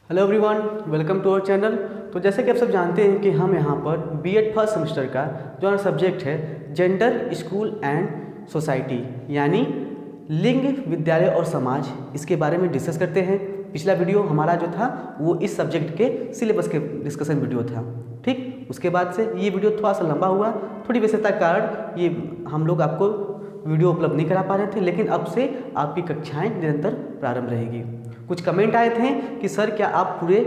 Hello everyone, welcome to our channel. तो जैसे कि आप सब जानते हैं कि हम यहाँ पर बीएड फर्स्ट सेमेस्टर का जो हमारा सब्जेक्ट है जेंडर, स्कूल एंड सोसाइटी यानी लिंग, विद्यालय और समाज, इसके बारे में डिस्कस करते हैं। पिछला वीडियो हमारा जो था वो इस सब्जेक्ट के सिलेबस के डिस्कशन वीडियो था। ठीक, उसके बाद से ये वीडियो थोड़ा सा लंबा हुआ, थोड़ी व्यस्तता के कारण ये हम लोग आपको वीडियो उपलब्ध नहीं करा पा रहे थे, लेकिन अब से आपकी कक्षाएं निरंतर प्रारंभ रहेगी। कुछ कमेंट आए थे कि सर क्या आप पूरे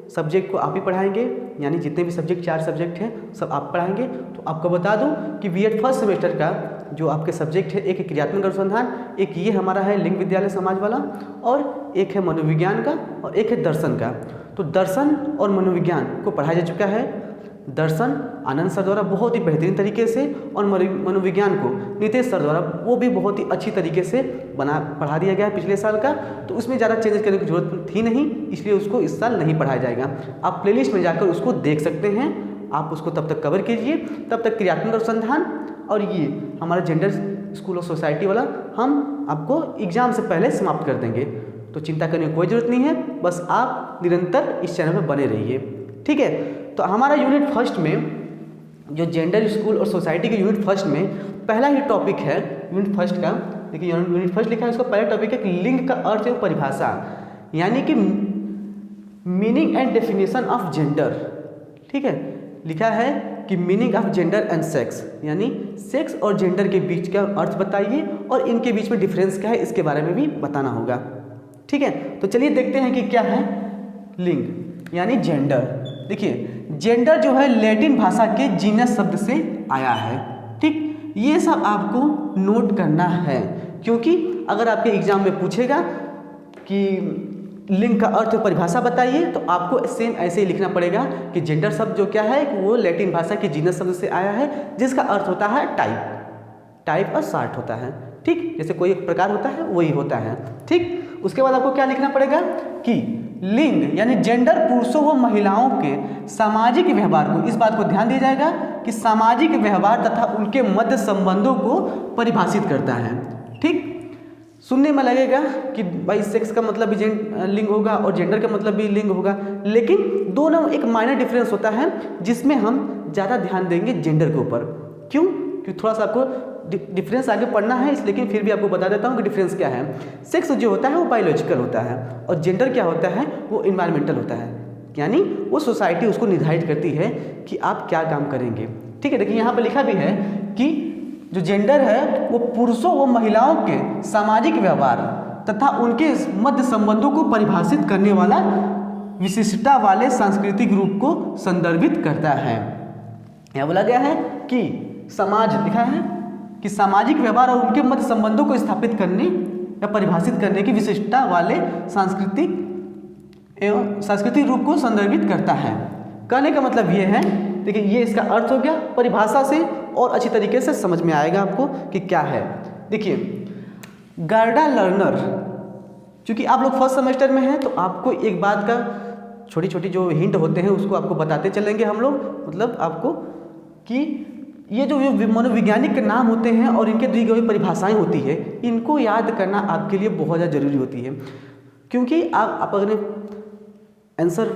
सब्जेक्ट को आप ही पढ़ाएंगे, यानी जितने भी सब्जेक्ट 4 सब्जेक्ट हैं सब आप पढ़ाएंगे। तो आपको बता दूं कि बीएड फर्स्ट सेमेस्टर का जो आपके सब्जेक्ट है, एक क्रियात्मक अनुसंधान, एक ये हमारा है लिंग, विद्यालय, समाज वाला, और एक है मनोविज्ञान का, और एक है दर्शन का। तो दर्शन और मनोविज्ञान को पढ़ाया जा चुका है। दर्शन आनंद सर द्वारा बहुत ही बेहतरीन तरीके से, और मनोविज्ञान को नितेश सर द्वारा वो भी बहुत ही अच्छी तरीके से पढ़ा दिया गया है पिछले साल का। तो उसमें ज़्यादा चेंजेस करने की जरूरत थी नहीं, इसलिए उसको इस साल नहीं पढ़ाया जाएगा। आप प्लेलिस्ट में जाकर उसको देख सकते हैं, आप उसको तब तक कवर कीजिए। तब तक क्रियात्मक अनुसंधान और ये हमारा जेंडर, स्कूल और सोसाइटी वाला हम आपको एग्जाम से पहले समाप्त कर देंगे। तो चिंता करने की कोई ज़रूरत नहीं है, बस आप निरंतर इस चैनल पर बने रहिए। ठीक है, तो हमारा यूनिट फर्स्ट में जो जेंडर, स्कूल और सोसाइटी के यूनिट फर्स्ट में पहला ही टॉपिक है यूनिट फर्स्ट का। देखिए यूनिट फर्स्ट लिखा है, उसका पहला टॉपिक है कि लिंग का अर्थ एवं परिभाषा, यानी कि meaning and definition of gender. ठीक है, लिखा है कि meaning of gender and sex, यानी सेक्स और जेंडर के बीच का अर्थ बताइए और इनके बीच में डिफरेंस क्या है इसके बारे में भी बताना होगा। ठीक है, तो चलिए देखते हैं कि क्या है लिंग यानी जेंडर। देखिए जेंडर जो है लैटिन भाषा के जीनस शब्द से आया है। ठीक, ये सब आपको नोट करना है, क्योंकि अगर आपके एग्जाम में पूछेगा कि लिंग का अर्थ परिभाषा बताइए, तो आपको सेम ऐसे ही लिखना पड़ेगा कि जेंडर शब्द जो क्या है कि वो लैटिन भाषा के जीनस शब्द से आया है, जिसका अर्थ होता है टाइप और सार्ट होता है। ठीक, जैसे कोई एक प्रकार होता है वही होता है। ठीक, उसके बाद आपको क्या लिखना पड़ेगा कि लिंग यानी जेंडर पुरुषों व महिलाओं के सामाजिक व्यवहार को, इस बात को ध्यान दिया जाएगा कि सामाजिक व्यवहार तथा उनके मध्य संबंधों को परिभाषित करता है। ठीक, सुनने में लगेगा कि भाई सेक्स का मतलब भी लिंग होगा और जेंडर का मतलब भी लिंग होगा, लेकिन दोनों एक माइनर डिफरेंस होता है जिसमें हम ज़्यादा ध्यान देंगे जेंडर के ऊपर। क्यों? क्योंकि थोड़ा सा आपको डिफरेंस आगे पढ़ना है, लेकिन फिर भी आपको बता देता हूँ कि डिफरेंस क्या है। सेक्स जो होता है वो बायोलॉजिकल होता है, और जेंडर क्या होता है वो इन्वायरमेंटल होता है, यानी वो सोसाइटी उसको निर्धारित करती है कि आप क्या काम करेंगे। ठीक है, देखिए यहाँ पर लिखा भी है कि जो जेंडर है वो पुरुषों व महिलाओं के सामाजिक व्यवहार तथा उनके मध्य संबंधों को परिभाषित करने वाला विशिष्टता वाले सांस्कृतिक रूप को संदर्भित करता है। यहाँ बोला गया है कि समाज, लिखा है कि सामाजिक व्यवहार और उनके मध्य संबंधों को स्थापित करने या परिभाषित करने की विशिष्टता वाले सांस्कृतिक रूप को संदर्भित करता है। कहने का मतलब ये है, देखिए ये इसका अर्थ हो गया, परिभाषा से और अच्छी तरीके से समझ में आएगा आपको कि क्या है। देखिए गार्डा लर्नर, क्योंकि आप लोग फर्स्ट सेमेस्टर में हैं तो आपको एक बात का छोटी छोटी जो हिंट होते हैं उसको आपको बताते चलेंगे हम लोग, मतलब आपको कि ये जो मनोवैज्ञानिक के नाम होते हैं और इनके दी गई परिभाषाएं होती है, इनको याद करना आपके लिए बहुत ज़्यादा ज़रूरी होती है। क्योंकि आप अगर आंसर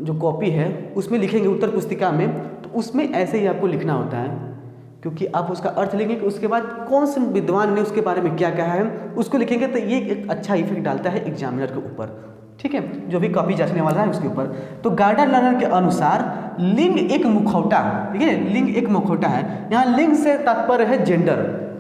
जो कॉपी है उसमें लिखेंगे उत्तर पुस्तिका में, तो उसमें ऐसे ही आपको लिखना होता है, क्योंकि आप उसका अर्थ लिखेंगे कि उसके बाद कौन से विद्वान ने उसके बारे में क्या कहा है उसको लिखेंगे, तो ये एक अच्छा इफेक्ट डालता है एग्जामिनर के ऊपर। ठीक है, जो भी कॉपी जांचने वाला है उसके ऊपर। तो गार्डन लर्नर के अनुसार लिंग एक मुखौटा, ठीक है, लिंग एक मुखौटा है। यहाँ लिंग से तात्पर्य है जेंडर।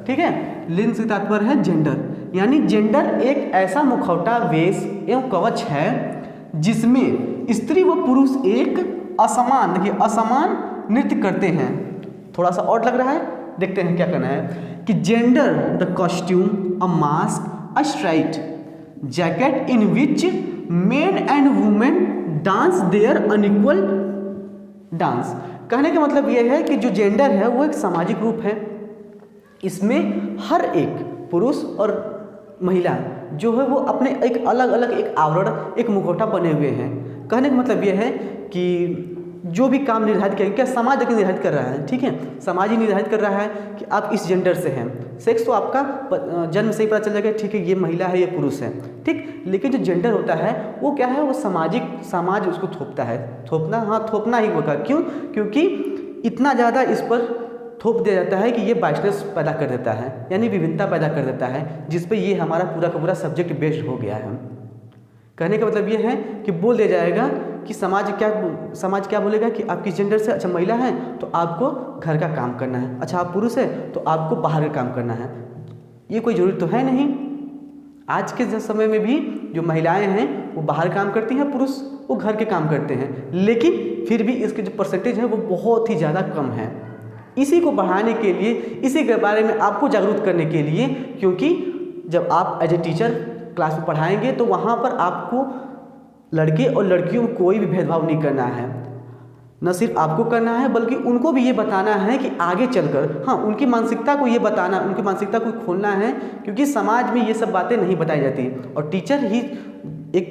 ठीक है, लिंग से तात्पर्य है जेंडर, यानी जेंडर एक ऐसा मुखौटा, वेश एवं कवच है जिसमें स्त्री व पुरुष एक असमान, देखिए असमान नृत्य करते हैं। थोड़ा सा और लग रहा है, देखते हैं क्या करना है कि gender the costume, a mask, a straight jacket in which men and women dance their unequal dance. कहने का मतलब यह है कि जो जेंडर है वो एक सामाजिक रूप है, इसमें हर एक पुरुष और महिला जो है वो अपने एक अलग अलग एक आवरण, एक मुखौटा बने हुए हैं। कहने का मतलब यह है कि जो भी काम निर्धारित किया, क्या समाज देखिए निर्धारित कर रहा है, ठीक है, समाज ही निर्धारित कर रहा है कि आप इस जेंडर से हैं। सेक्स तो आपका जन्म से ही पता चल जाएगा, ठीक है, ये महिला है, ये पुरुष है, ठीक। लेकिन जो जेंडर होता है वो क्या है, वो समाज उसको थोपता है, थोपना, हाँ थोपना ही होगा। क्यों? क्योंकि इतना ज़्यादा इस पर थोप दिया जाता है कि ये बाइसनेस पैदा कर देता है, यानी विभिन्नता पैदा कर देता है, जिस पे ये हमारा पूरा का पूरा सब्जेक्ट बेस्ड हो गया है। कहने का मतलब ये है कि बोल दिया जाएगा कि समाज क्या बोलेगा कि आप किस जेंडर से, अच्छा महिला है तो आपको घर का काम करना है, अच्छा आप पुरुष है तो आपको बाहर का काम करना है। ये कोई ज़रूरी तो है नहीं। आज के समय में भी जो महिलाएं हैं वो बाहर काम करती हैं, पुरुष वो घर के काम करते हैं, लेकिन फिर भी इसके जो परसेंटेज है वो बहुत ही ज़्यादा कम है। इसी को बढ़ाने के लिए, इसी के बारे में आपको जागरूक करने के लिए, क्योंकि जब आप एज ए टीचर क्लास में पढ़ाएंगे तो वहाँ पर आपको लड़के और लड़कियों में कोई भी भेदभाव नहीं करना है। न सिर्फ आपको करना है बल्कि उनको भी ये बताना है कि आगे चलकर, हाँ, उनकी मानसिकता को ये बताना, उनकी मानसिकता को खोलना है, क्योंकि समाज में ये सब बातें नहीं बताई जाती। और टीचर ही एक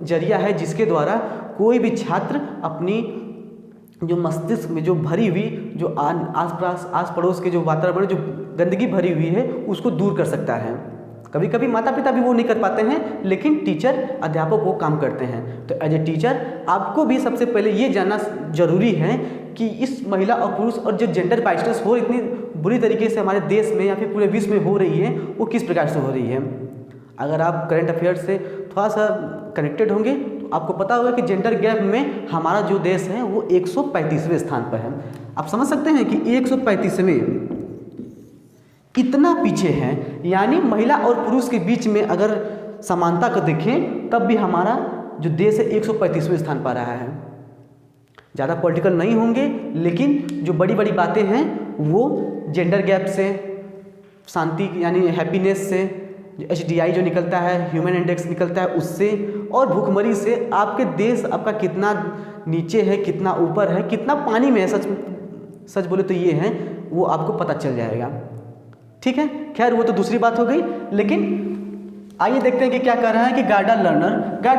जरिया है जिसके द्वारा कोई भी छात्र अपनी जो मस्तिष्क में जो भरी हुई, जो आस पड़ोस के जो वातावरण, जो गंदगी भरी हुई है, उसको दूर कर सकता है। कभी कभी माता पिता भी वो नहीं कर पाते हैं, लेकिन टीचर, अध्यापक वो काम करते हैं। तो एज ए टीचर आपको भी सबसे पहले ये जानना जरूरी है कि इस महिला और पुरुष और जो जेंडर बाइसनेस हो इतनी बुरी तरीके से हमारे देश में या फिर पूरे विश्व में हो रही है, वो किस प्रकार से हो रही है। अगर आप करंट अफेयर से थोड़ा सा कनेक्टेड होंगे तो आपको पता होगा कि जेंडर गैप में हमारा जो देश है वो 135वें स्थान पर है। आप समझ सकते हैं कि 135वें इतना पीछे है, यानी महिला और पुरुष के बीच में अगर समानता को देखें तब भी हमारा जो देश है 135वें स्थान पर रहा है। ज़्यादा पॉलिटिकल नहीं होंगे, लेकिन जो बड़ी बड़ी बातें हैं वो जेंडर गैप से, शांति यानी हैप्पीनेस से, HDI जो निकलता है, ह्यूमन इंडेक्स निकलता है उससे, और भूखमरी से आपके देश आपका कितना नीचे है, कितना ऊपर है, कितना पानी में है, सच बोले तो ये है, वो आपको पता चल जाएगा। ठीक है, खैर वो तो दूसरी बात हो गई। लेकिन आइए देखते हैं कि क्या कह रहा है कि गार्डन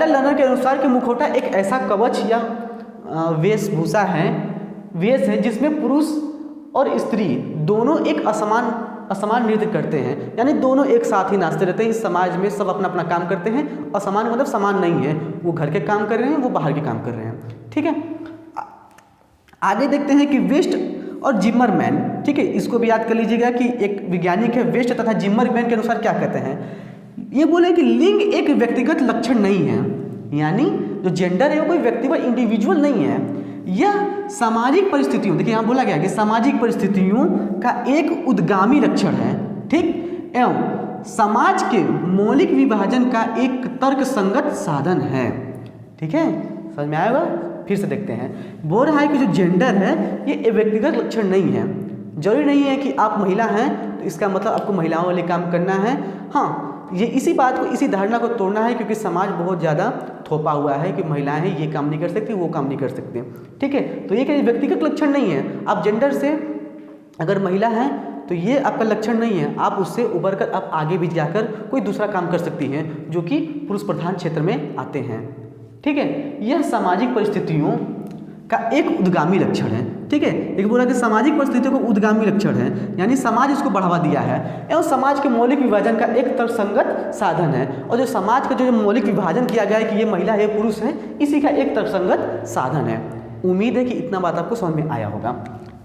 लर्नर के अनुसार कि मुखौटा एक ऐसा कवच या वेशभूषा है, वेश है जिसमें पुरुष और स्त्री दोनों एक असमान नृत्य करते हैं, यानी दोनों एक साथ ही नाचते रहते हैं। इस समाज में सब अपना अपना काम करते हैं। असमान मतलब समान नहीं है, वो घर के काम कर रहे हैं, वो बाहर के काम कर रहे हैं। ठीक है, आगे देखते हैं कि वेस्ट और जिम्मरमैन, ठीक है, इसको भी याद कर लीजिएगा कि एक वैज्ञानिक है वेस्ट तथा जिम्मरमैन के अनुसार क्या कहते हैं। ये बोले कि लिंग एक व्यक्तिगत लक्षण नहीं है, यानी जो जेंडर है वो कोई व्यक्तिगत इंडिविजुअल नहीं है, यह सामाजिक परिस्थितियों, देखिए यहाँ बोला गया कि सामाजिक परिस्थितियों का एक उद्गामी लक्षण है, ठीक, एवं समाज के मौलिक विभाजन का एक तर्क संगत साधन है। ठीक है, समझ में आएगा? फिर से देखते हैं। बोल रहा है कि जो जेंडर है ये व्यक्तिगत लक्षण नहीं है। जरूरी नहीं है कि आप महिला हैं तो इसका मतलब आपको महिलाओं वाले काम करना है। हाँ, ये इसी बात को, इसी धारणा को तोड़ना है, क्योंकि समाज बहुत ज़्यादा थोपा हुआ है कि महिलाएं हैं ये काम नहीं कर सकती, वो काम नहीं कर सकते। ठीक है, तो ये क्या व्यक्तिगत लक्षण नहीं है। आप जेंडर से अगर महिला हैं तो ये आपका लक्षण नहीं है, आप उससे उभर कर आप आगे भी जाकर कोई दूसरा काम कर सकती हैं जो कि पुरुष प्रधान क्षेत्र में आते हैं। ठीक है, यह सामाजिक परिस्थितियों का एक उद्गामी लक्षण है। ठीक है, लेकिन बोला कि सामाजिक परिस्थितियों का उद्गामी लक्षण है, यानी समाज इसको बढ़ावा दिया है एवं समाज के मौलिक विभाजन का एक तर्कसंगत साधन है। और जो समाज का जो मौलिक विभाजन किया गया है कि ये महिला है, पुरुष है, इसी का एक तर्कसंगत साधन है। उम्मीद है कि इतना बात आपको समझ में आया होगा।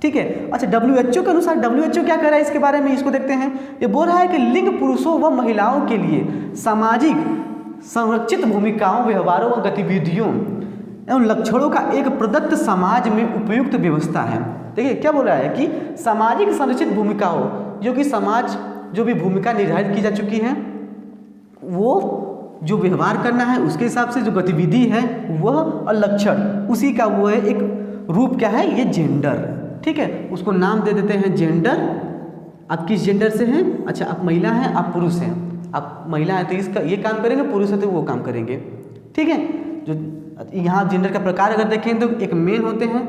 ठीक है, अच्छा WHO के अनुसार WHO क्या कह रहा है इसके बारे में, इसको देखते हैं। ये बोल रहा है कि लिंग पुरुषों व महिलाओं के लिए सामाजिक संरक्षित भूमिकाओं, व्यवहारों व गतिविधियों एवं लक्षणों का एक प्रदत्त समाज में उपयुक्त व्यवस्था है। देखिए क्या बोल रहा है कि सामाजिक संरक्षित भूमिकाओं, जो कि समाज जो भी भूमिका निर्धारित की जा चुकी है, वो जो व्यवहार करना है उसके हिसाब से जो गतिविधि है वह, और लक्षण उसी का वो है एक रूप, क्या है, ये जेंडर। ठीक है, उसको नाम दे देते हैं जेंडर। आप किस जेंडर से हैं? अच्छा, आप महिला हैं, आप पुरुष हैं। आप महिला हैं तो इसका ये काम करेंगे, पुरुष है तो वो काम करेंगे। ठीक है, जो यहाँ जेंडर का प्रकार अगर देखें तो एक मेन होते हैं,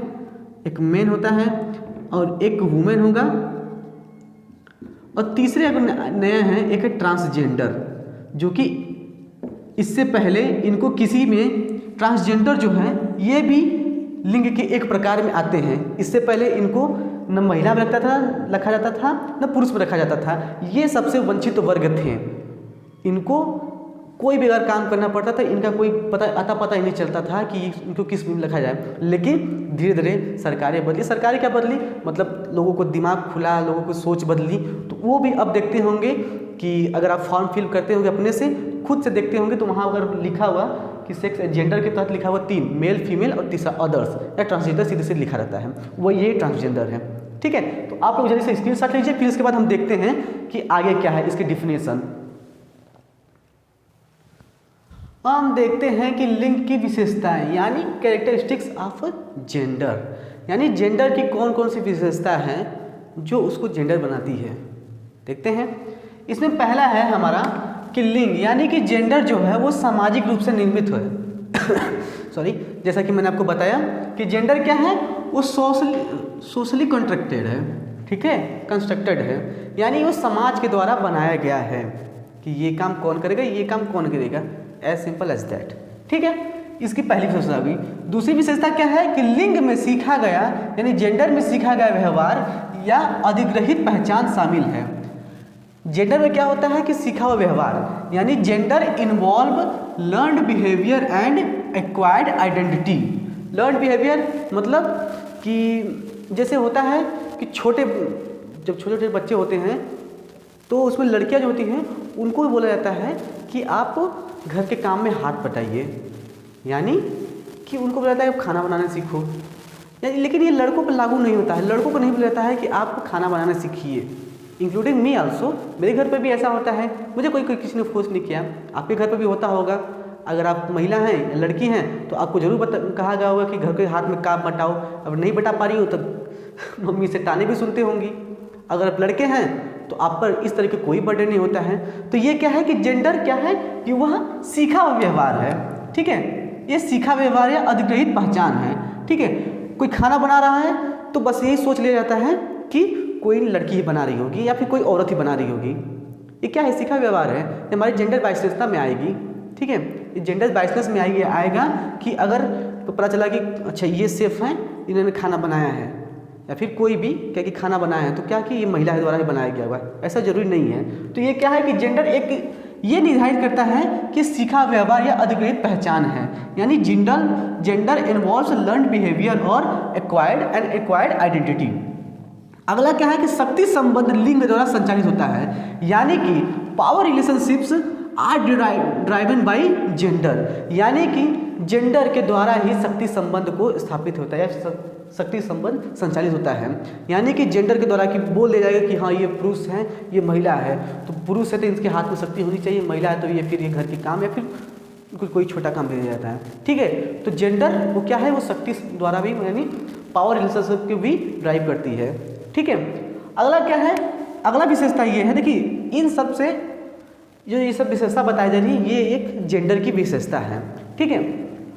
एक मेन होता है और एक वुमेन होगा, और तीसरे अगर नया है एक है ट्रांसजेंडर, जो कि इससे पहले इनको किसी में ट्रांसजेंडर जो है ये भी लिंग के एक प्रकार में आते हैं। इससे पहले इनको न महिला में रखा जाता था न पुरुष में रखा जाता था। ये सबसे वंचित वर्ग थे, इनको कोई भी अगर काम करना पड़ता था इनका कोई पता ही नहीं चलता था कि इनको किस में रखा जाए। लेकिन धीरे धीरे सरकारें बदली। सरकारें क्या बदली, मतलब लोगों को दिमाग खुला, लोगों को सोच बदली। तो वो भी अब देखते होंगे कि अगर आप फॉर्म फिल करते होंगे अपने से, खुद से देखते होंगे, तो वहाँ अगर लिखा हुआ कि सेक्स जेंडर के तहत लिखा हुआ 3 मेल फीमेल और तीसरा अदर्स या ट्रांसजेंडर सीधे सीधे लिखा रहता है, वो ये ट्रांसजेंडर है। ठीक है, तो आप लोग जल्दी से स्क्रीनशॉट लीजिए, फिर इसके बाद हम देखते हैं कि आगे क्या है इसकी डिफिनेशन। हम देखते हैं कि लिंग की विशेषताएं यानी कैरेक्टरिस्टिक्स ऑफ जेंडर, यानी जेंडर की कौन कौन सी विशेषता हैं जो उसको जेंडर बनाती है। देखते हैं, इसमें पहला है हमारा कि लिंग यानी कि जेंडर जो है वो सामाजिक रूप से निर्मित है। सॉरी, जैसा कि मैंने आपको बताया कि जेंडर क्या है, वो सोशली कॉन्ट्रैक्टेड है, ठीक है, कंस्ट्रक्टेड है, यानी वो समाज के द्वारा बनाया गया है कि ये काम कौन करेगा, ये काम कौन करेगा, एज सिंपल एज दैट। ठीक है, इसकी पहली विशेषता हुई। दूसरी विशेषता क्या है कि लिंग में सीखा गया यानी जेंडर में सीखा गया व्यवहार या अधिग्रहित पहचान शामिल है। जेंडर में क्या होता है कि सीखा हुआ व्यवहार, यानी gender involve learned behaviour and acquired identity. Learned behaviour मतलब कि जैसे होता है कि जब छोटे छोटे बच्चे होते हैं तो उसमें लड़कियां जो होती हैं उनको भी बोला जाता है कि आप घर के काम में हाथ बटाइए, यानी कि उनको बोला जाता है खाना बनाना सीखो। लेकिन ये लड़कों पर लागू नहीं होता है, लड़कों को नहीं बोला जाता है कि आप खाना बनाना सीखिए, इंक्लूडिंग मी आल्सो। मेरे घर पर भी ऐसा होता है, मुझे कोई किसी ने फोर्स नहीं किया, आपके घर पर भी होता होगा। अगर आप महिला हैं, लड़की हैं, तो आपको जरूर कहा गया होगा कि घर के हाथ में काम बटाओ। अब नहीं बटा पा रही हो तो मम्मी से ताने भी सुनते होंगी। अगर आप लड़के हैं तो आप पर इस तरह के कोई बर्डन नहीं होता है। तो ये क्या है कि जेंडर क्या है कि वह सीखा हुआ व्यवहार है। ठीक है, ये सीखा व्यवहार या अधिग्रहित पहचान है। ठीक है, कोई खाना बना रहा है तो बस यही सोच लिया जाता है कि कोई लड़की ही बना रही होगी या फिर कोई औरत ही बना रही होगी। ये क्या है, सीखा व्यवहार है, ये हमारी जेंडर बाइसेंसता में आएगी। ठीक है, ये जेंडर बाइसेंस में आएगा कि अगर तो पता चला कि अच्छा ये सेफ हैं, इन्होंने खाना बनाया है, या फिर कोई भी क्या कि खाना बनाया है तो क्या कि ये महिला द्वारा ही बनाया गया हुआ, ऐसा जरूरी नहीं है। तो ये क्या है कि जेंडर एक ये निर्धारित करता है कि सीखा व्यवहार या अधिग्रहित पहचान है, यानी जेंडर इन्वॉल्व्स लर्न्ड बिहेवियर और एक्वायर्ड आइडेंटिटी। अगला क्या है कि शक्ति संबंध लिंग द्वारा संचालित होता है, यानी कि power relationships are driven by gender, यानी कि जेंडर के द्वारा ही शक्ति संबंध को स्थापित होता है, शक्ति संबंध संचालित होता है। यानी कि जेंडर के द्वारा कि बोल दिया जाएगा कि हाँ ये पुरुष है, ये महिला है, तो पुरुष है तो इसके हाथ में शक्ति होनी चाहिए, महिला है तो ये फिर ये घर के काम या फिर कोई छोटा काम दे दिया जाता है। ठीक है, तो जेंडर वो क्या है, वो शक्ति द्वारा भी यानी पावर रिलेशनशिप को भी ड्राइव करती है। ठीक है, अगला क्या है, अगला विशेषता ये है, देखिए इन सब से जो ये सब विशेषता बताई जा रही है ये एक जेंडर की विशेषता है। ठीक है,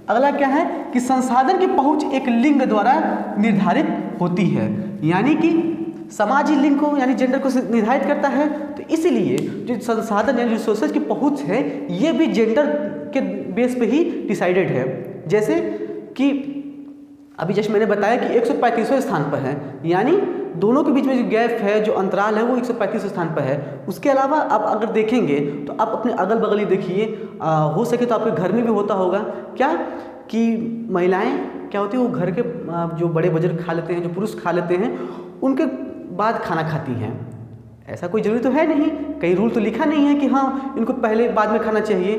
अगला क्या है कि संसाधन की पहुंच एक लिंग द्वारा निर्धारित होती है, यानी कि समाज ही लिंग को यानी जेंडर को निर्धारित करता है। तो इसीलिए जो संसाधन यानी रिसोर्सेज की पहुंच है ये भी जेंडर के बेस पे ही डिसाइडेड है। जैसे कि अभी जैसे मैंने बताया कि 135वें स्थान पर है, यानी दोनों के बीच में जो गैप है, जो अंतराल है वो 135वें स्थान पर है। उसके अलावा आप अगर देखेंगे तो आप अपने अगल बगल ही देखिए, हो सके तो आपके घर में भी होता होगा क्या कि महिलाएं क्या होती है वो घर के जो बड़े बुजुर्ग खा लेते हैं, जो पुरुष खा लेते हैं, उनके बाद खाना खाती हैं। ऐसा कोई जरूरी तो है नहीं, कहीं रूल तो लिखा नहीं है कि हाँ इनको पहले बाद में खाना चाहिए।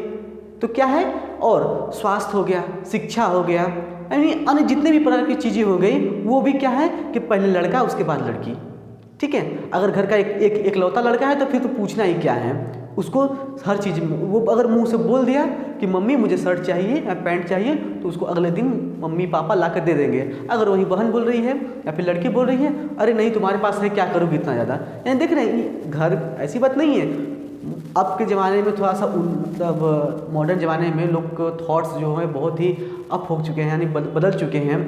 तो क्या है, और स्वास्थ्य हो गया, शिक्षा हो गया, यानी अन्य जितने भी प्रकार की चीज़ें हो गई वो भी क्या है कि पहले लड़का उसके बाद लड़की। ठीक है, अगर घर का एक लौता लड़का है तो फिर तो पूछना ही क्या है, उसको हर चीज़ में वो अगर मुंह से बोल दिया कि मम्मी मुझे शर्ट चाहिए या पैंट चाहिए तो उसको अगले दिन मम्मी पापा ला कर दे देंगे। अगर वही बहन बोल रही है या फिर लड़की बोल रही है अरे नहीं तुम्हारे पास है क्या करोगे इतना ज़्यादा, यानी देख रहे हैं घर ऐसी बात नहीं है। अब के ज़माने में थोड़ा सा मतलब मॉडर्न ज़माने में लोग थॉट्स जो हैं बहुत ही अप हो चुके हैं, यानी बदल चुके हैं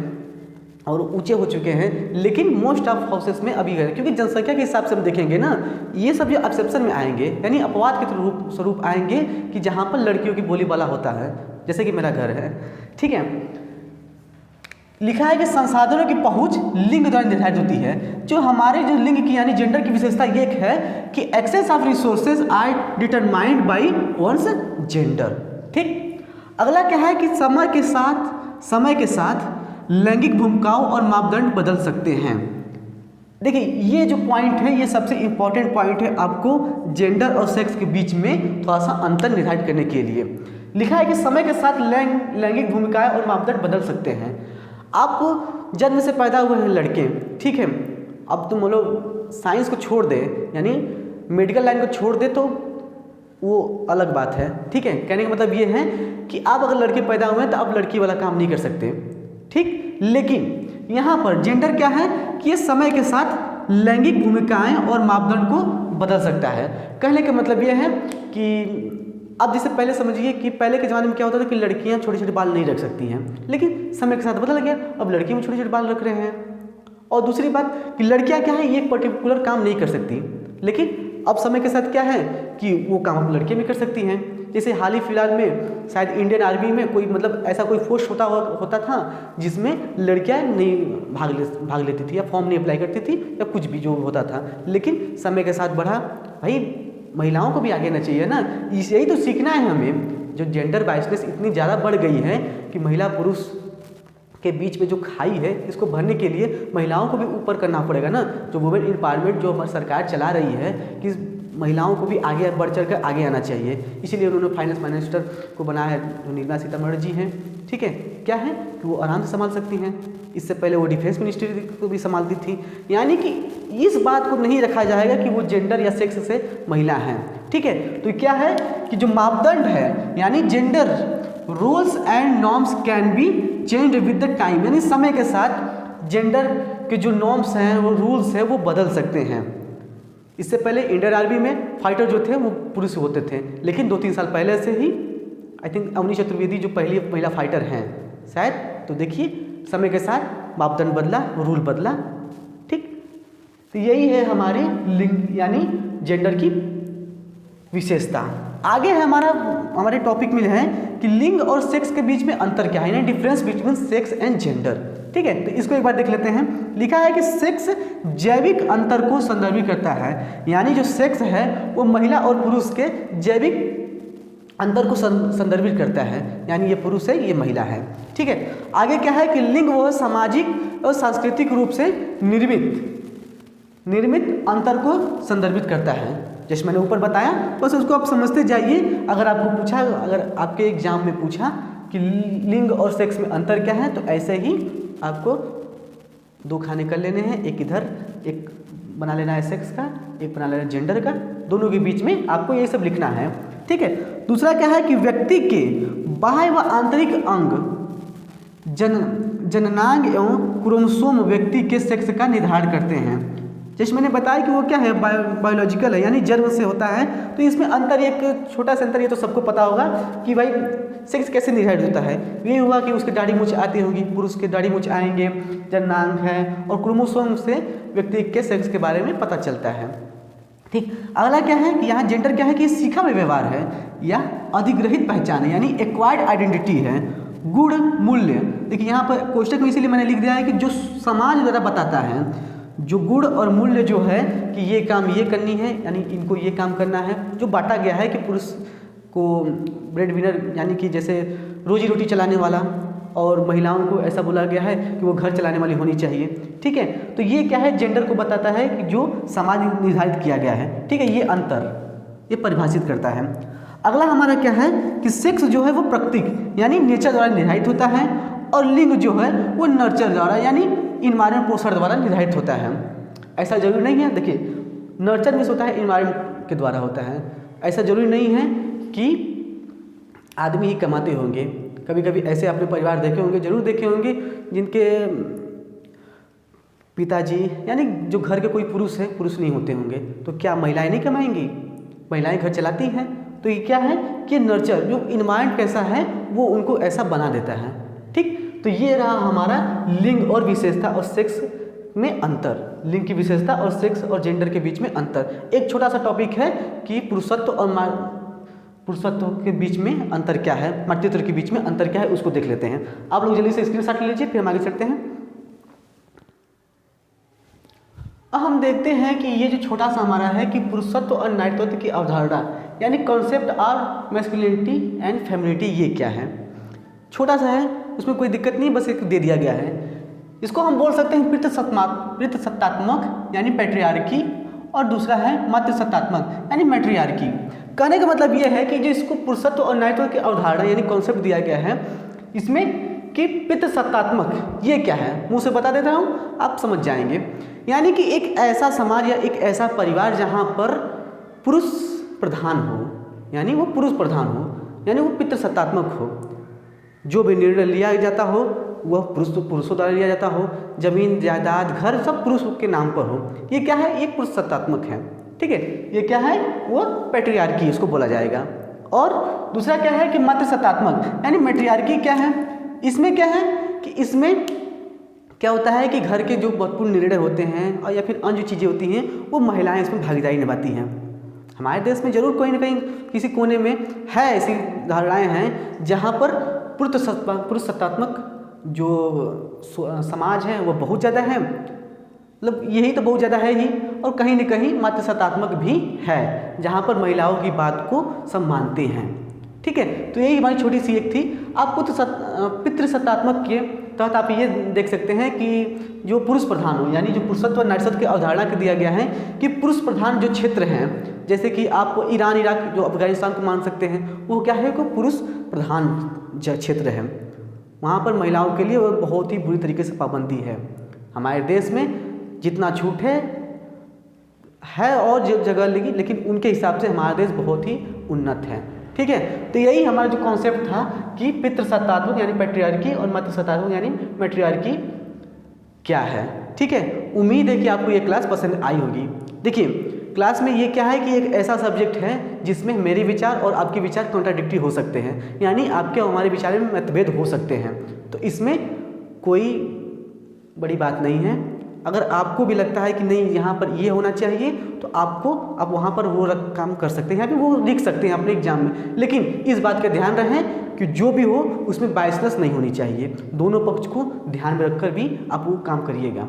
और ऊंचे हो चुके हैं, लेकिन मोस्ट ऑफ हाउसेस में अभी गए, क्योंकि जनसंख्या के हिसाब से हम देखेंगे ना, ये सब जो एक्सेप्शन में आएंगे यानी अपवाद के स्वरूप आएंगे कि जहाँ पर लड़कियों की बोली वाला होता है, जैसे कि मेरा घर है। ठीक है, लिखा है कि संसाधनों की पहुंच लिंग द्वारा निर्धारित होती है। जो हमारे जो लिंग की यानी जेंडर की विशेषता ये है कि access of resources are determined by one's gender. ठीक, अगला क्या है कि समय के साथ लैंगिक भूमिकाओं और मापदंड बदल सकते हैं। देखिए ये जो पॉइंट है ये सबसे इंपॉर्टेंट पॉइंट है आपको जेंडर और सेक्स के बीच में थोड़ा सा अंतर निर्धारित करने के लिए। लिखा है कि समय के साथ लैंगिक भूमिकाएं और मापदंड बदल सकते हैं। आप जन्म से पैदा हुए हैं लड़के, ठीक है, अब तुम लोग साइंस को छोड़ दे यानी मेडिकल लाइन को छोड़ दे तो वो अलग बात है, ठीक है। कहने का मतलब ये है कि आप अगर लड़के पैदा हुए हैं तो आप लड़की वाला काम नहीं कर सकते, ठीक। लेकिन यहाँ पर जेंडर क्या है कि ये समय के साथ लैंगिक भूमिकाएं और मापदंड को बदल सकता है। कहने का मतलब ये है कि अब जैसे पहले समझिए कि पहले के ज़माने में क्या होता था कि लड़कियां छोटे छोटे बाल नहीं रख सकती हैं, लेकिन समय के साथ बदल गया, अब लड़कियां भी छोटे छोटे बाल रख रहे हैं। और दूसरी बात कि लड़कियां क्या है ये एक पर्टिकुलर काम नहीं कर सकती, लेकिन अब समय के साथ क्या है कि वो काम अब लड़कियां भी कर सकती हैं। जैसे हाल ही फिलहाल में शायद इंडियन आर्मी में कोई मतलब ऐसा कोई पोस्ट होता था जिसमें लड़कियां नहीं भाग लेती थी या फॉर्म नहीं अप्लाई करती थी या कुछ भी जो होता था, लेकिन समय के साथ बढ़ा, भाई महिलाओं को भी आगे आना चाहिए ना, यही तो सीखना है हमें। जो जेंडर बाइसनेस इतनी ज़्यादा बढ़ गई है कि महिला पुरुष के बीच में जो खाई है इसको भरने के लिए महिलाओं को भी ऊपर करना पड़ेगा ना। जो वुमेन एम्पावरमेंट जो हमारी सरकार चला रही है कि महिलाओं को भी आगे बढ़ चढ़ कर आगे आना चाहिए, इसीलिए उन्होंने फाइनेंस मिनिस्टर को बनाया है जो निर्मला सीतारमण जी हैं, ठीक है। क्या है कि वो आराम से संभाल सकती हैं, इससे पहले वो डिफेंस मिनिस्ट्री को भी संभालती थी। यानी कि इस बात को नहीं रखा जाएगा कि वो जेंडर या सेक्स से महिला हैं, ठीक है। तो क्या है कि जो मापदंड है यानी gender rules and norms can be change with the time, यानी समय के साथ जेंडर के जो नॉर्म्स हैं वो रूल्स हैं वो बदल सकते हैं। इससे पहले इंडियन आर्मी में फाइटर जो थे वो पुरुष होते थे, लेकिन 2-3 साल पहले से ही आई थिंक अवनी चतुर्वेदी जो पहली महिला फाइटर हैं शायद, तो देखिए समय के साथ मापदंड बदला, रूल बदला, ठीक। तो यही है हमारे लिंग यानी जेंडर की विशेषता। आगे है हमारे टॉपिक में है कि लिंग और सेक्स के बीच में अंतर क्या है, यानी difference between sex and gender, ठीक है। तो इसको एक बार देख लेते हैं। लिखा है कि सेक्स जैविक अंतर को संदर्भित करता है, यानी जो सेक्स है वो महिला और पुरुष के जैविक अंतर को संदर्भित करता है, यानी ये पुरुष है ये महिला है, ठीक है। आगे क्या है कि लिंग वो सामाजिक और सांस्कृतिक रूप से निर्मित अंतर को संदर्भित करता है। जैसे मैंने ऊपर बताया बस उसको आप समझते जाइए। अगर आपको पूछा, अगर आपके एग्जाम में पूछा कि लिंग और सेक्स में अंतर क्या है, तो ऐसे ही आपको 2 खाने कर लेने हैं, एक इधर एक बना लेना है सेक्स का, एक बना लेना है जेंडर का, दोनों के बीच में आपको ये सब लिखना है, ठीक है। दूसरा क्या है कि व्यक्ति के बाह्य व आंतरिक अंग जननांग एवं क्रोमोसोम व्यक्ति के सेक्स का निर्धारण करते हैं। जैसे मैंने बताया कि वो क्या है बायोलॉजिकल है, यानी जन्म से होता है। तो इसमें अंतर, एक छोटा सा अंतर ये तो सबको पता होगा कि भाई सेक्स कैसे निर्धारित होता है। ये हुआ कि उसके दाढ़ी मूंछ आती होगी, पुरुष के दाढ़ी मूंछ आएंगे, जननांग है, और क्रोमोसोम से व्यक्ति के सेक्स के बारे में पता चलता है, ठीक। अगला क्या है कि यहाँ जेंडर क्या है कि सीखा हुआ व्यवहार है या अधिग्रहित पहचान है, यानी एक्वायर्ड आइडेंटिटी है। गुण मूल्य, देखिए यहाँ पर कोष्टक में इसीलिए मैंने लिख दिया है कि जो समाज द्वारा बताता है, जो गुण और मूल्य जो है कि ये काम ये करनी है, यानी इनको ये काम करना है, जो बांटा गया है कि पुरुष को ब्रेड विनर यानी कि जैसे रोजी रोटी चलाने वाला, और महिलाओं को ऐसा बोला गया है कि वो घर चलाने वाली होनी चाहिए, ठीक है। तो ये क्या है जेंडर को बताता है कि जो समाज निर्धारित किया गया है, ठीक है, ये अंतर ये परिभाषित करता है। अगला हमारा क्या है कि सेक्स जो है वो प्रकृति यानी नेचर द्वारा निर्धारित होता है, और लिंग जो है वो नर्चर द्वारा यानी इन्वायरमेंट पोषण द्वारा निर्धारित होता है। ऐसा जरूरी नहीं है, देखिए नर्चर में होता है इन्वायरमेंट के द्वारा होता है, ऐसा जरूरी नहीं है कि आदमी ही कमाते होंगे। कभी कभी ऐसे अपने परिवार देखे होंगे, जरूर देखे होंगे, जिनके पिताजी यानी जो घर के कोई पुरुष है, पुरुष नहीं होते होंगे, तो क्या महिलाएं नहीं कमाएंगी? महिलाएं घर चलाती हैं। तो ये क्या है कि नर्चर जो इन्वायरमेंट कैसा है वो उनको ऐसा बना देता है, ठीक। तो ये रहा हमारा लिंग और विशेषता और सेक्स में अंतर, लिंग की विशेषता और सेक्स और जेंडर के बीच में अंतर। एक छोटा सा टॉपिक है कि पुरुषत्व और पुरुषत्व के बीच में अंतर क्या है, मातृत्व के बीच में अंतर क्या है, उसको देख लेते हैं। आप लोग जल्दी से स्क्रीनशॉट ले लीजिए, फिर हम आगे चलते हैं। अब हम देखते हैं कि ये जो छोटा सा हमारा है कि पुरुषत्व और नारीत्व की अवधारणा यानी concept of masculinity and femininity, ये क्या है। छोटा सा है, उसमें कोई दिक्कत नहीं, बस एक दे दिया गया है। इसको हम बोल सकते हैं पितृसत्तात्मक यानी पैट्रियार्की, और दूसरा है मातृसत्तात्मक यानी मैट्रियार्की। कहने का मतलब ये है कि जो इसको पुरुषत्व और नारीत्व की अवधारणा यानी कॉन्सेप्ट दिया गया है, इसमें कि पितृसत्तात्मक ये क्या है, मुंह से बता देता हूँ, आप समझ जाएंगे। यानी कि एक ऐसा समाज या एक ऐसा परिवार जहाँ पर पुरुष प्रधान हो, यानी वो पुरुष प्रधान हो, यानी वो पितृसत्तात्मक हो। जो भी निर्णय लिया जाता हो वह पुरुषों द्वारा लिया जाता हो, जमीन जायदाद घर सब पुरुषों के नाम पर हो। ये क्या है, एक पुरुषसत्तात्मक है। ठीक है, ये क्या है, वो पैट्रियार्की इसको बोला जाएगा। और दूसरा क्या है कि मातृसत्तात्मक यानी मैट्रियार्की क्या है, इसमें क्या है कि इसमें क्या होता है कि घर के जो महत्वपूर्ण निर्णय होते हैं और या फिर अन्य जो चीज़ें होती हैं वो महिलाएं इसमें भागीदारी निभाती हैं। हमारे देश में जरूर कहीं ना कहीं किसी कोने में है ऐसी धारणाएं हैं जहाँ पर पुरुषसत्तात्मक जो समाज है वो बहुत ज़्यादा है, मतलब यही तो बहुत ज़्यादा है ही, और कहीं न कहीं मातृसत्तात्मक भी है जहाँ पर महिलाओं की बात को सब मानते हैं। ठीक है, तो यही हमारी छोटी सी एक थी। आप पितृसत्तात्मक के तहत आप ये देख सकते हैं कि जो पुरुष प्रधान हो, यानी जो पुरुषत्व और नारीत्व की अवधारणा के दिया गया है कि पुरुष प्रधान जो क्षेत्र हैं, जैसे कि आप ईरान इराक जो अफगानिस्तान को मान सकते हैं, वो क्या है कि पुरुष प्रधान क्षेत्र है। वहाँ पर महिलाओं के लिए वो बहुत ही बुरी तरीके से पाबंदी है। हमारे देश में जितना छूट है और जगह लगी, लेकिन उनके हिसाब से हमारा देश बहुत ही उन्नत है। ठीक है, तो यही हमारा जो कॉन्सेप्ट था कि पितृसत्तात्मक यानी पैट्रियार्की और मातृसत्तात्मक यानी मैट्रियार्की क्या है। ठीक है, उम्मीद है कि आपको ये क्लास पसंद आई होगी। देखिए, क्लास में ये क्या है कि एक ऐसा सब्जेक्ट है जिसमें मेरे विचार और आपके विचार कॉन्ट्राडिक्टरी हो सकते हैं, यानी आपके और हमारे विचार में मतभेद हो सकते हैं। तो इसमें कोई बड़ी बात नहीं है। अगर आपको भी लगता है कि नहीं यहाँ पर ये होना चाहिए, तो आप वहाँ पर वो काम कर सकते हैं, या फिर वो लिख सकते हैं अपने एग्जाम में। लेकिन इस बात का ध्यान रखें कि जो भी हो उसमें बायसनेस नहीं होनी चाहिए। दोनों पक्ष को ध्यान में रखकर भी आप वो काम करिएगा,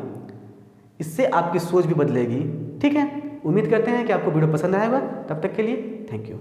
इससे आपकी सोच भी बदलेगी। ठीक है, उम्मीद करते हैं कि आपको वीडियो पसंद आएगा। तब तक के लिए थैंक यू।